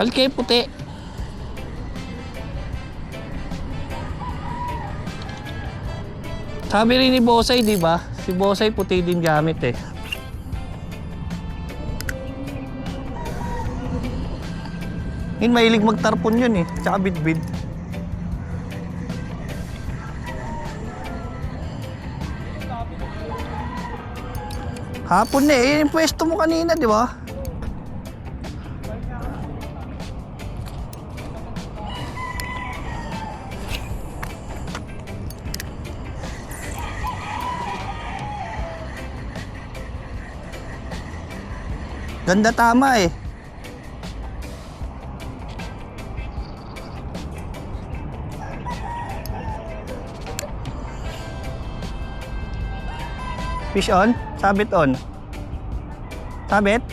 Alkay puti. Sabi rin ni Bosay, di ba? Si Bosay puti din gamit eh. Yun, mahilig magtarpon yun eh. Tsaka bidbid. Hapon na eh. Yung pwesto mo kanina, di ba? Ganda tama eh. Fish on? Sabit on? Sabit?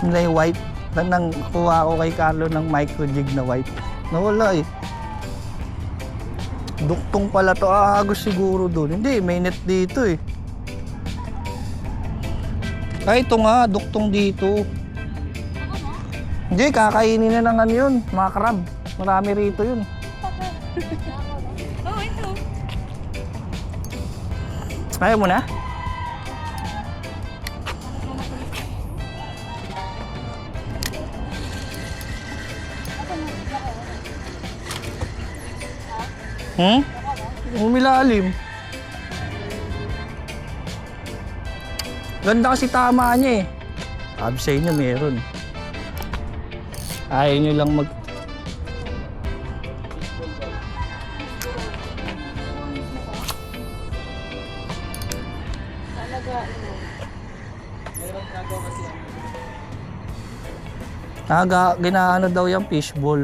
Yung white. Nang kuha ko kay Carlo ng micro jig na white. Nawala eh. Duktong pala to. Agos siguro doon. Hindi, may net dito eh. Ay, ito nga. Duktong dito. Hindi, kakainin na ng ano yun. Mga crab. Marami rito yun. Oh, ito. Ayaw mo na? Umilalim. Ganda kasi tama niya eh. Sabi sa inyo meron. Ayaw nyo lang mag... Ginaano daw yung fishball.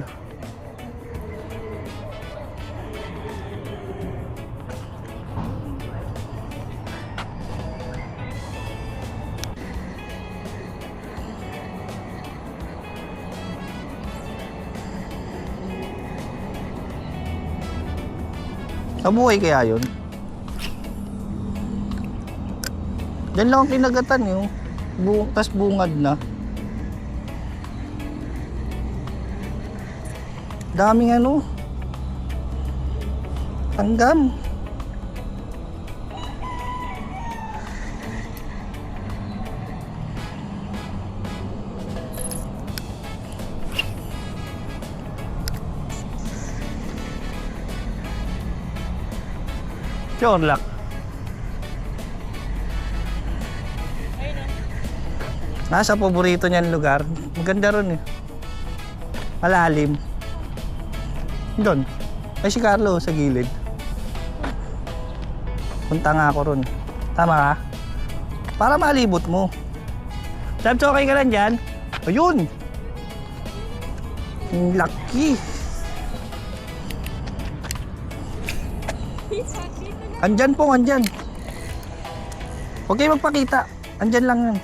Nabuhay kaya yun? Diyan lang ang kinagatan yung tas bungad na. Daming ano. Tanggam. Chorlak. Nasa paborito niyan lugar. Maganda ron eh. Malalim. Doon. Ay si Carlo sa gilid. Punta nga ako ron. Tama ka? Para malibot mo. Sabs, okay ka lang dyan? Ayun! Ang laki! Andyan po, andyan. Huwag kayo magpakita. Andyan lang yan.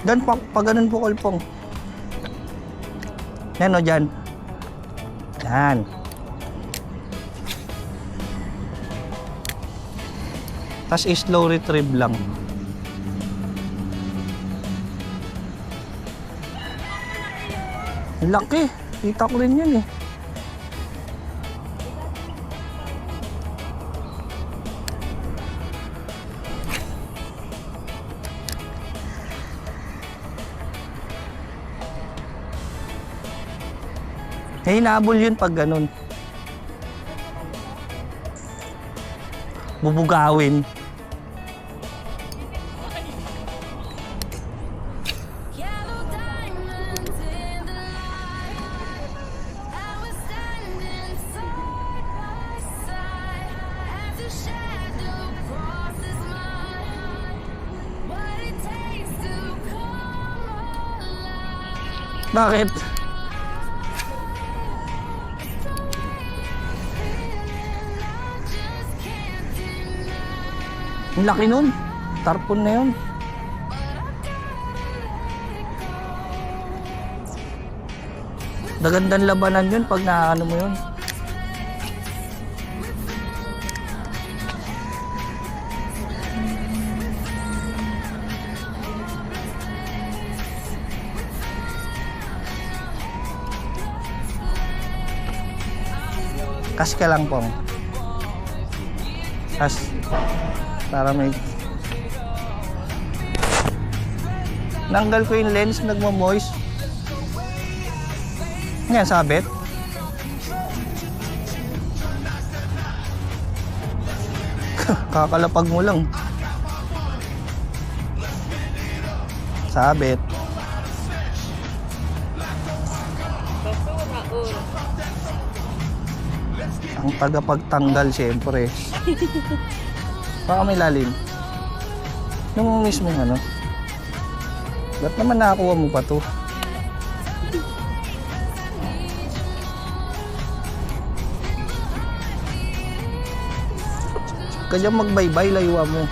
Dan pa ganun po kulpong. Yan o dyan. Yan. Tas slow retrieve lang. Laki. Kita ko rin yun eh. Hinabol yun pag ganun. Bubugawin. Bakit? Ang laki nun. Tarpon na yun. Magandang labanan yun pag naano mo yun. Kas ka lang pong. Kas. Para may... Nanggal ko yung lens, nagmamoist. Ngayon, sabit. Kakalapag mo lang. Sabit. Ang tagapagtanggal siyempre. Baka may lalim. Yung mismong ano. Ba't naman nakakuha mo pa to? Kaya magbaybay, layuan mo.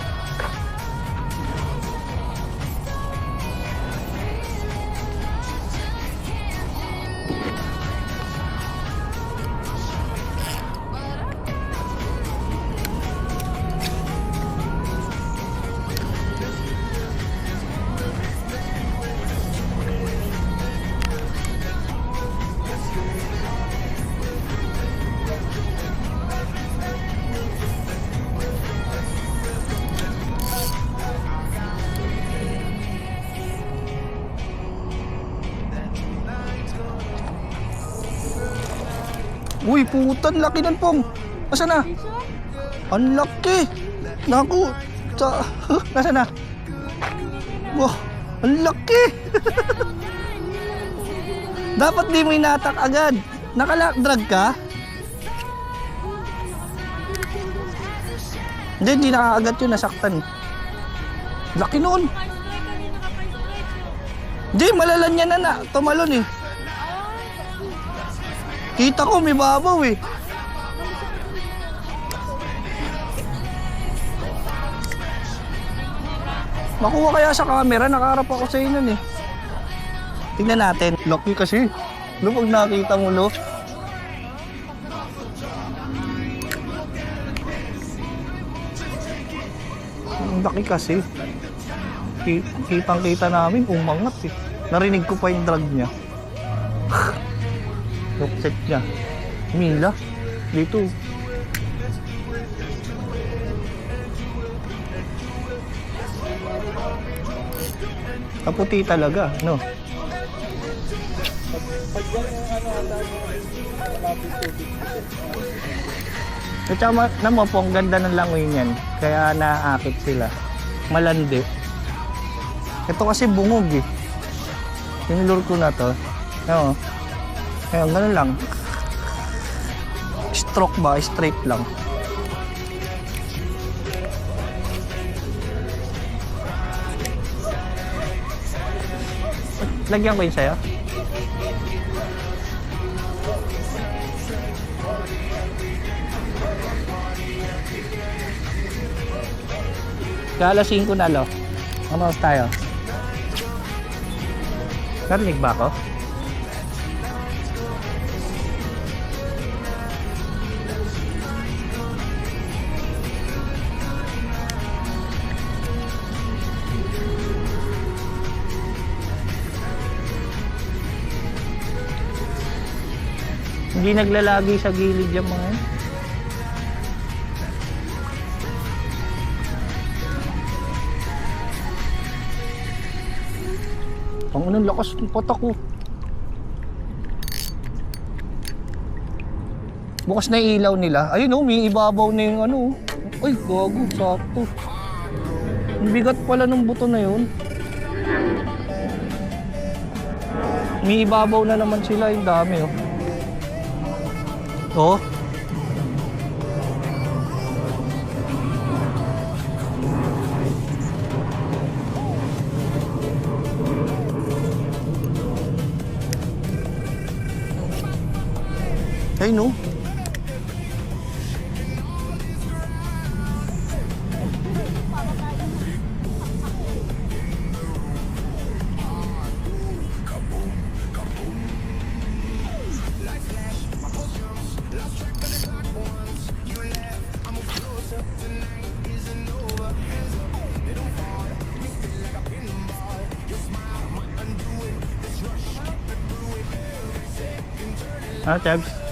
Uy, putan, laki nun pong. Nasaan na? Ang laki. Naku. Nasaan na? Wow, ang laki. Dapat di mo inatak agad. Nakala-drag ka? Hindi nakakagat yun, nasaktan. Laki nun. Hindi, malalan niya na tumalon eh. Kita ko may babaw eh. Makuha kaya sa camera, nakaharap ako sa inyo eh. Tingnan natin. Laki kasi. No, pag nakita mo, no? Ang laki kasi. Kitang-kita namin, umangat eh. Narinig ko pa yung drag niya. Set niya. Mila. Dito. Kaputi talaga, no? At saka naman po, ang ganda ng langoy niyan. Kaya naakit sila. Malandi. Ito kasi bungog eh. Tinulur ko na to. Oo. Kaya ganun lang. Stroke ba? Straight lang. Lagyan ko yun sa'yo. Kala 5 na lo. Ano tayo? Narinig ba ako? Hindi naglalagi sa gilid yung mga yun. Ang anong lakas ng patak ko. Bukas na yung ilaw nila. Ayun oh, may ibabaw na yung ano. Ay, gago, sakto. Ang bigat pala ng buto na yun. May ibabaw na naman sila, yung dami oh. Oh. Ay no. Ah, Chabs.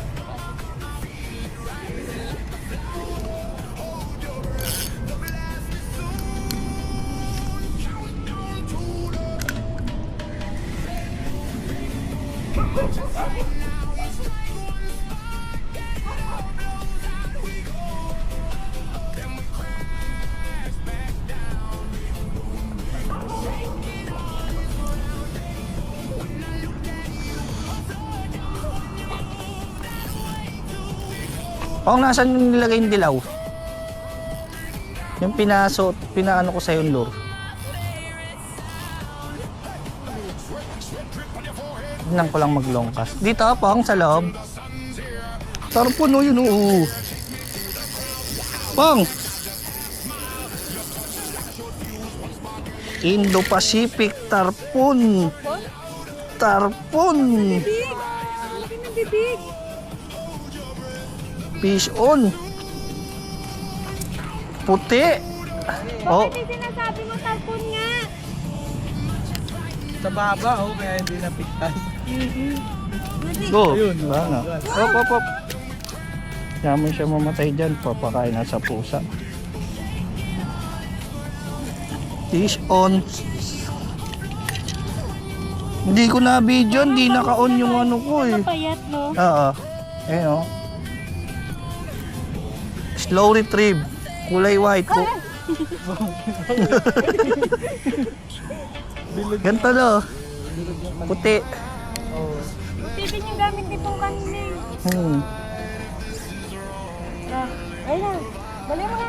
Kung nasan yung nilagay yung dilaw? Yung pinaano ko sa yung lure. Tignan ko lang maglongkas. Dito, Pong, sa loob. Tarpon, oh, yun, oo. Pong! Indo-Pacific tarpon. Tarpon. Bibig! Fish on. Puti. Oh, Bakit hindi sinasabi mo tarpon nga? Sa baba, oh, kaya hindi napigtas. go. Ayun, Ano? Op, op, op. Yaman siya mamatay dyan. Papakain na sa pusa. Fish on. Hindi ko na video, hindi naka-on yung ano ko eh. Mapayat, no? Oo. Ayun oh. Slow retrieve. Kulay white ko. Ganito no. Puti. Buti din yung gamit nitong kanina eh. Ayun na. Dali mo na.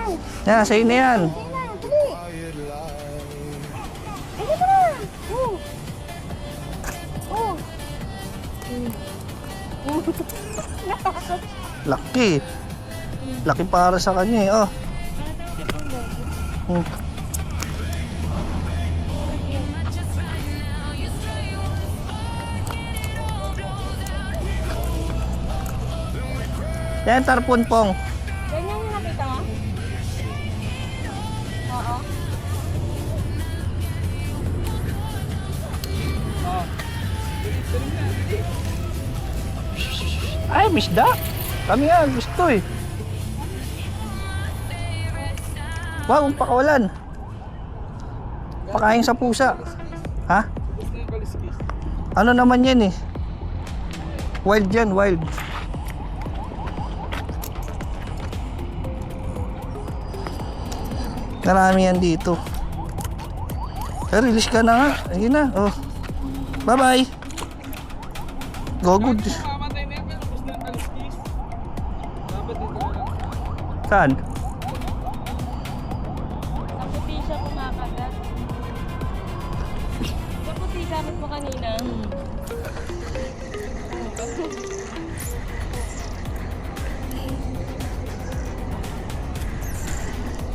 Yan, sa'yo na yan. Ayun na, dali. Ayun mo na. Laki. Laki para sa kanya eh. Oh. Yan, tarpon, Pong. Ganyan yung nakita mo? Oo. Ay, misda. Kami nga, gusto eh. Wow, pakawalan. Pakain sa pusa. Ha? Ano naman yan eh? Wild yan, wild. Marami yan dito. Release ka na nga. Ayun na. Oh. Bye-bye. Go good. Mamatay na yan, pero gusto ng kaliskis. Dapat dito na lang. Saan? Sa puti siya kumakagat. Sa puti gamit mo kanina.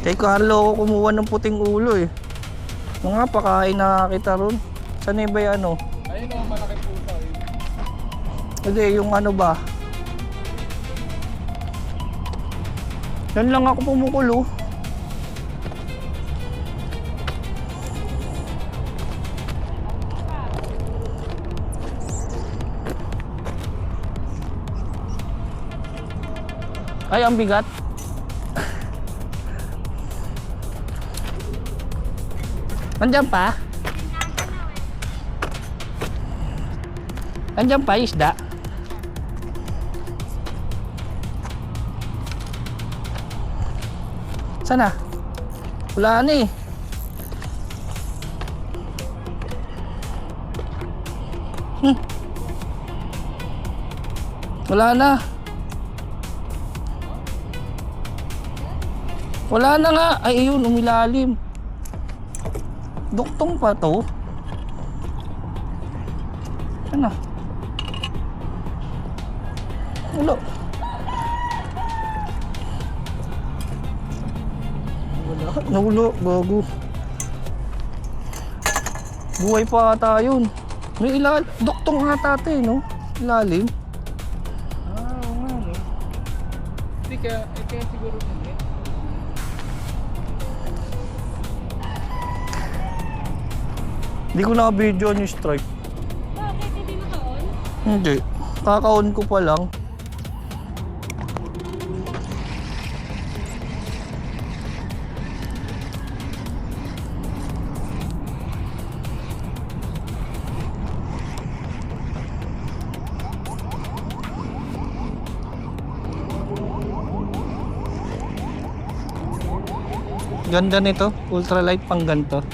Kay Carlo ako kumuha ng puting ulo eh. Yung nga, pakain na kita ron. Saan ba yung ano? Ayun o, malaking pusa. Hindi, yung ano ba? Yan lang ako pumukulo. Ay, ang bigat. Nandiyan pa? Nandiyan pa isda? Sana? Wala na eh. Wala na. Wala na nga. Ay, ayun, umilalim. Duktong pa to. Ano? Ulo. Naulo, bago. Buhay pa ata yun. May duktong ata ito eh, no? Ilalim. Ah, oo nga, no? Hindi kaya siguro hindi. Hindi ko na-video yung strike. Bakit hindi naka-on? Hindi. Kaka-on ko pa lang. Ganda nito, ultralight pang ganito.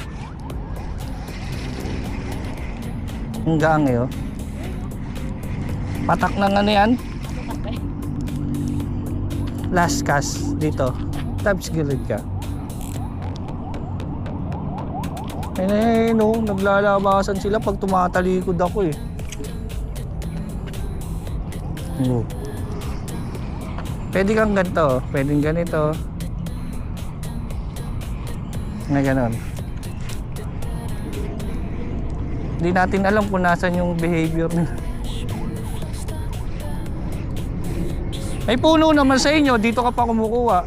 Ang gaang eh, oh. Patak ng ano yan? Last cast dito. Tabs gilid ka. Ayun, no, naglalabasan sila pag tumatalikod ako eh. Oh. Pwede kang ganito, pwedeng ganito. Na ganon. Hindi natin alam kung nasan yung behavior nila. May puno naman sa inyo, dito ka pa kumukuha.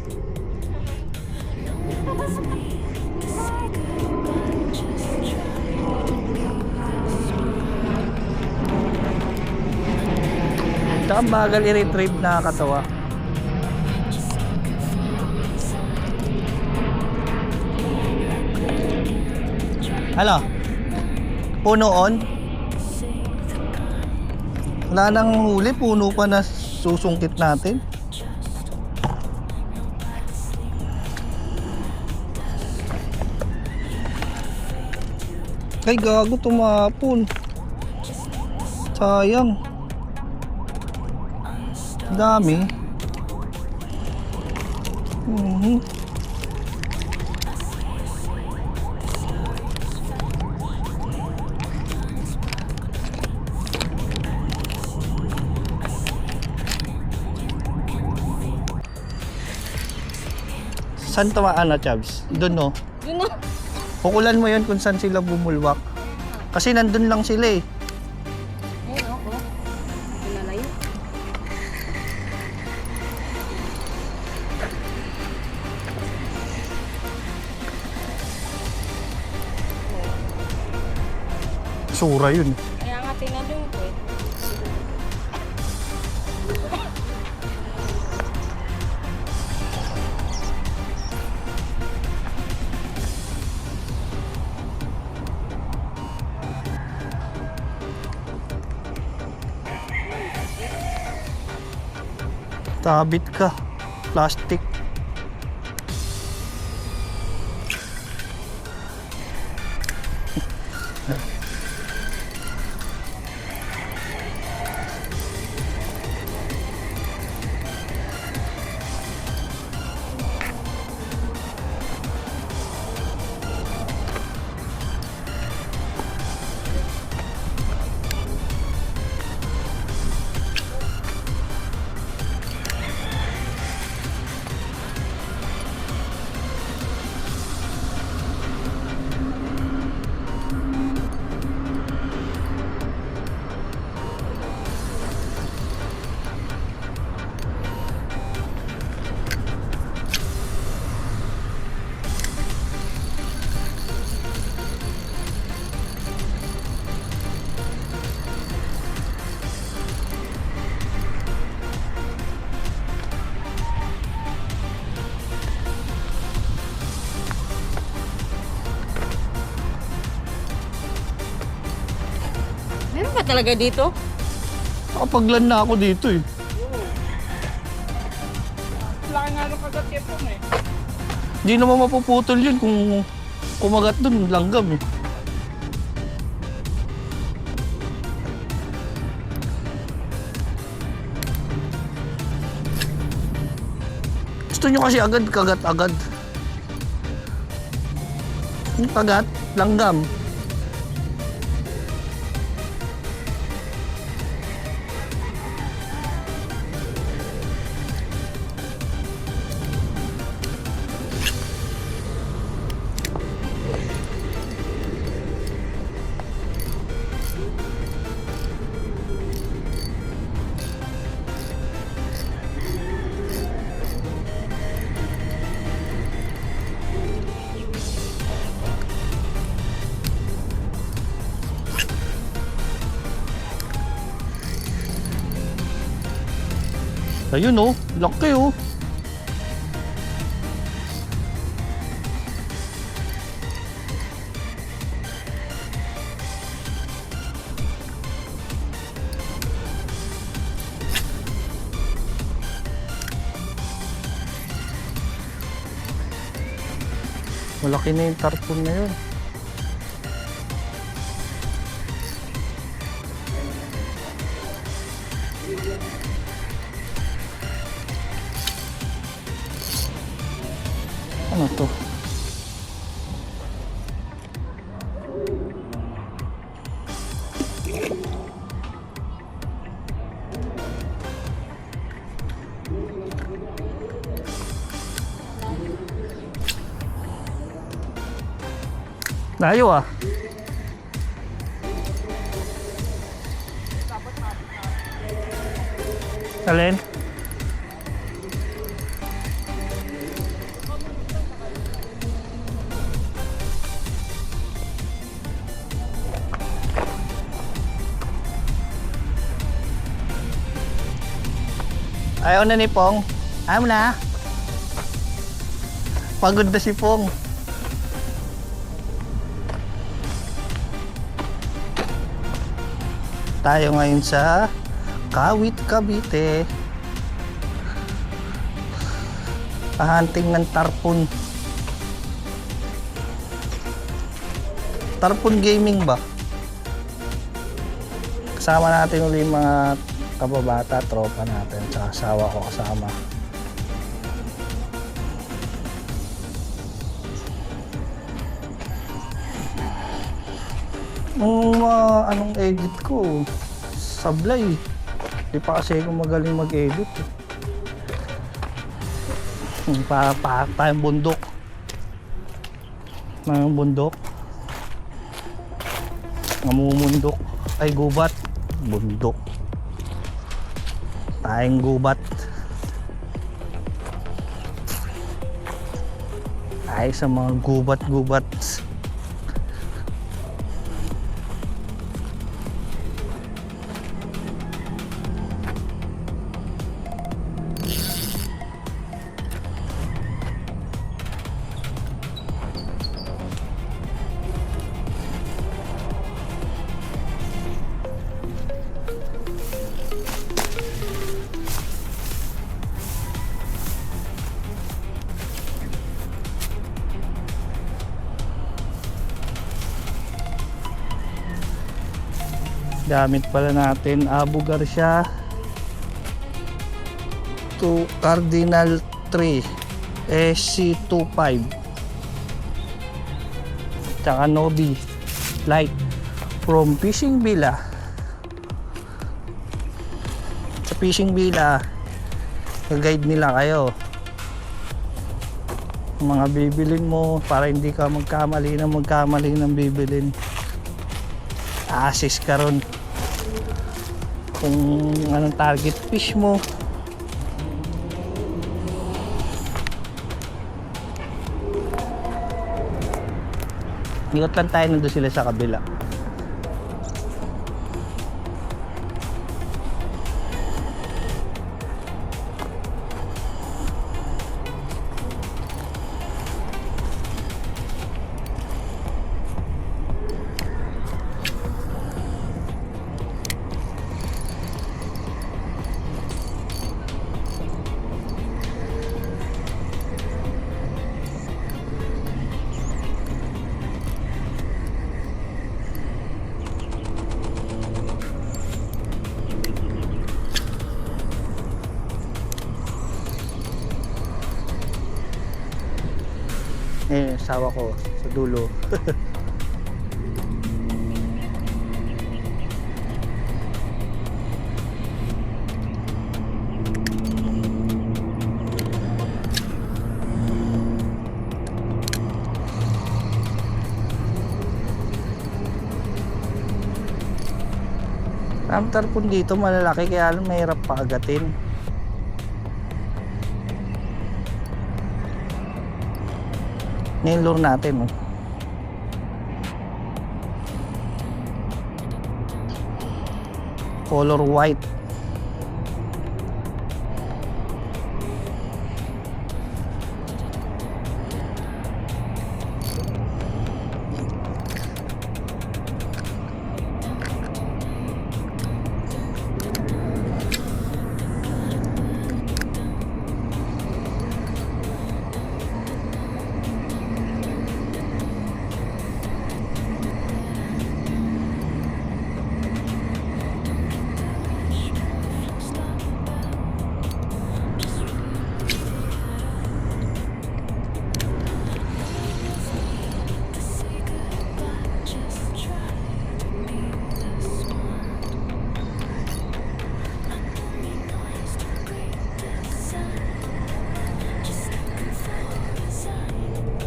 Ito ang bagal i-retrieve, nakakatawa. Hala? Puno on? Wala nang huli, puno pa na susungkit natin. Ay gago, tumapon. Sayang. Dami. Saan tumaan na, Chabs? Doon, no? Yun na. Pukulan mo yun kung saan sila bumulwak. Kasi nandun lang sila eh. Ayun ako. Pinalayo. Sura yun. Kaya nga tinanong ko eh. Tabit ka. Plastic. Meron ba talaga dito? Nakapaglan na ako dito eh. Wala nga nung kagat po eh. Hindi naman mapuputol yun kung kumagat dun, langgam eh. Gusto nyo kasi agad, kagat-agad. Yung kagat, langgam. Ayun oh, laki oh. Malaki na yung tarpon na yun. Ano to? Layo ah. Alin? Ayaw na ni Pong. Ayaw na. Pagod na si Pong. Tayo ngayon sa Kawit, Cavite. Pahanting ng tarpon. Tarpon gaming ba? Kasama natin ulit yung mga kababata, tropa natin, tsaka asawa ko kasama. Nung anong edit ko, sablay. Di pa kasi ako magaling mag-edit. Tayong bundok. Tayong bundok. Namumundok. Ay, gubat. Bundok. Tayong gubat. Tayo sa mga gubat-gubat. Gamit pala natin Abu Garcia to Cardinal 3 SC25 tsaka Nobi Light from Fishing Villa. Sa Fishing Villa, guide nila kayo mga bibilin mo para hindi ka magkamali ng bibilin. Assist ka ron kung anong target fish mo. Ikot lang tayo, nandun sila sa kabila. Asawa ko sa dulo. Ang tarpon dito malalaki kaya lang mahirap paagatin. Ngayon lure natin oh. Color white.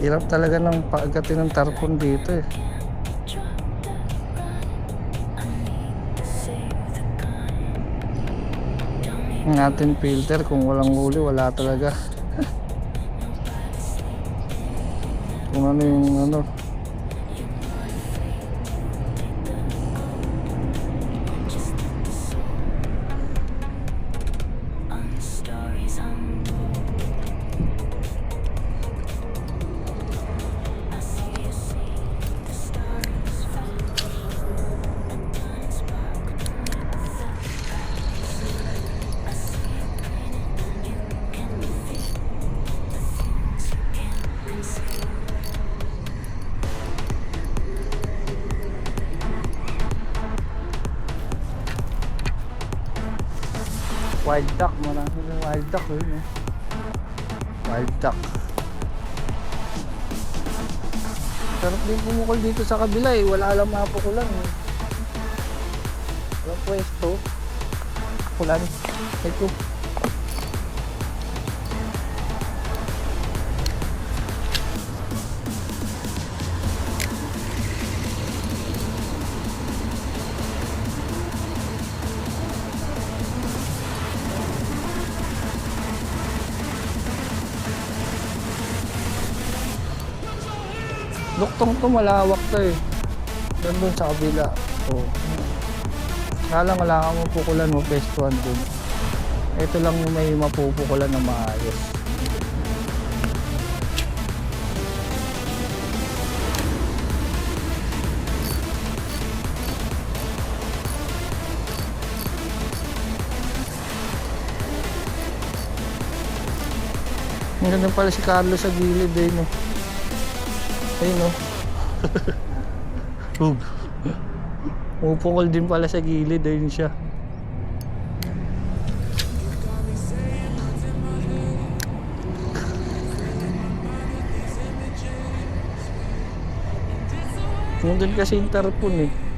Hirap talaga ng paagatin ng tarpon dito eh. Ang ating filter kung walang huli wala talaga. Kung ano yung ano. Wild duck, marami ng wild duck eh. Wild duck. Sarap din pumukol dito sa kabila eh, wala lang mapukulan eh. Walang pwesto. Pukulan. Ito. Duktong to, malawak to eh. Doon sa kabila. So, kaya lang wala kang mapukulan mo, pestuhan dun. Ito lang yung may mapupukulan na maayos. Ang ganda pala si Carlos sa gilid eh, no? Ayun no. Pupukol din pala sa gilid, ayun siya. Nandun kasi yung tarpon eh.